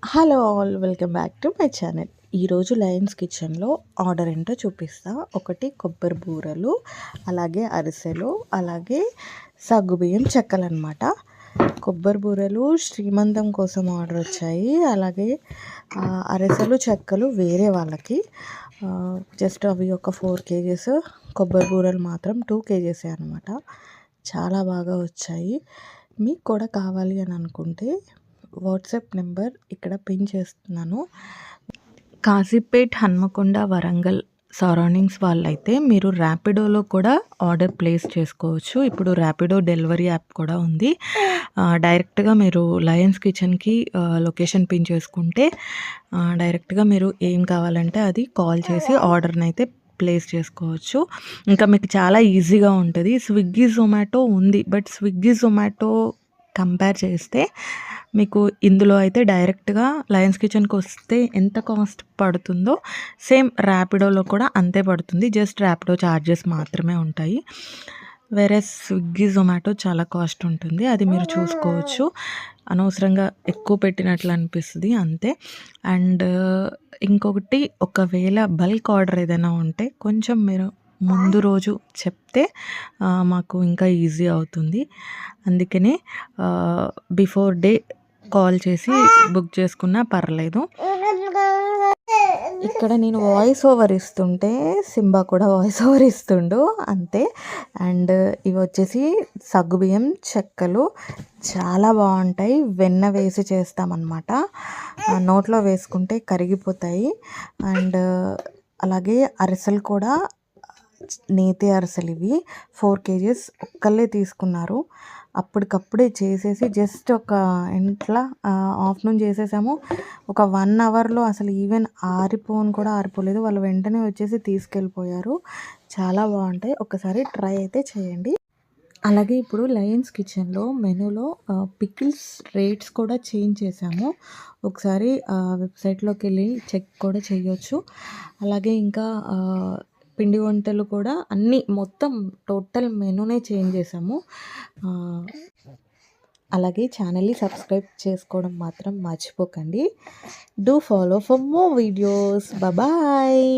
Hello all, welcome back to my channel. ఈరోజు Lions కిచెన్లో order ఏంటో చూపిస్తా. ఒకటి కొబ్బరి బూరలు, అలాగే అరిసెలు, అలాగే సగ్గుబియ్యం చెక్కలు అనమాట. కొబ్బరి బూరలు శ్రీమంతం కోసం ఆర్డర్ వచ్చాయి. అలాగే అరిసెలు చెక్కలు వేరే వాళ్ళకి. జస్ట్ అవి ఒక 4 kgs, కొబ్బరి బూరలు మాత్రం 2 kgs అనమాట. చాలా బాగా వచ్చాయి. మీకు కూడా కావాలి అని అనుకుంటే వాట్సాప్ నెంబర్ ఇక్కడ పిన్ చేస్తున్నాను. కాజీపేట్, హన్మకొండ, వరంగల్ సరౌండింగ్స్ వాళ్ళైతే మీరు ర్యాపిడోలో కూడా ఆర్డర్ ప్లేస్ చేసుకోవచ్చు. ఇప్పుడు ర్యాపిడో డెలివరీ యాప్ కూడా ఉంది. డైరెక్ట్గా మీరు లయన్స్ కిచెన్కి లొకేషన్ పిన్ చేసుకుంటే డైరెక్ట్గా మీరు ఏం కావాలంటే అది కాల్ చేసి ఆర్డర్ని అయితే ప్లేస్ చేసుకోవచ్చు. ఇంకా మీకు చాలా ఈజీగా ఉంటుంది. స్విగ్గీ, జొమాటో ఉంది, బట్ స్విగ్గీ, జొమాటో కంపేర్ చేస్తే మీకు ఇందులో అయితే డైరెక్ట్గా లయన్స్ కిచెన్కి వస్తే ఎంత కాస్ట్ పడుతుందో సేమ్ ర్యాపిడోలో కూడా అంతే పడుతుంది. జస్ట్ ర్యాపిడో ఛార్జెస్ మాత్రమే ఉంటాయి. వేరే స్విగ్గీ, జొమాటో చాలా కాస్ట్ ఉంటుంది. అది మీరు చూసుకోవచ్చు. అనవసరంగా ఎక్కువ పెట్టినట్లు అనిపిస్తుంది అంతే. అండ్ ఇంకొకటి, ఒకవేళ బల్క్ ఆర్డర్ ఏదైనా ఉంటే కొంచెం మీరు ముందు రోజు చెప్తే మాకు ఇంకా ఈజీ అవుతుంది. అందుకనే బిఫోర్ డే కాల్ చేసి బుక్ చేసుకున్నా పర్లేదు. ఇక్కడ నేను వాయిస్ ఓవర్ ఇస్తుంటే సింబా కూడా వాయిస్ ఓవర్ ఇస్తుండు అంతే. అండ్ ఇవి వచ్చేసి సగ్గుబియ్యం చెక్కలు, చాలా బాగుంటాయి. వెన్న వేసి చేస్తామన్నమాట. నోట్లో వేసుకుంటే కరిగిపోతాయి. అండ్ అలాగే అరిసెలు కూడా నేతి అరిసెలు, ఇవి 4 kgs ఒక్కళ్ళే తీసుకున్నారు. అప్పటికప్పుడే చేసేసి జస్ట్ ఒక ఇంట్లో ఆఫ్టర్నూన్ చేసేసాము. ఒక 1 అవర్లో అసలు ఈవెన్ ఆరిపోను కూడా ఆరిపోలేదు. వాళ్ళు వెంటనే వచ్చేసి తీసుకెళ్ళిపోయారు. చాలా బాగుంటాయి, ఒకసారి ట్రై అయితే చేయండి. అలాగే ఇప్పుడు లయన్స్ కిచెన్లో మెనూలో పికిల్స్ రేట్స్ కూడా చేంజ్ చేసాము. ఒకసారి వెబ్సైట్లోకి వెళ్ళి చెక్ కూడా చేయొచ్చు. అలాగే ఇంకా పిండి వంటలు కూడా అన్నీ మొత్తం టోటల్ మెనూనే చేంజ్ చేసాము. అలాగే ఛానల్ని సబ్స్క్రైబ్ చేసుకోవడం మాత్రం మర్చిపోకండి. Do follow for more videos. Bye.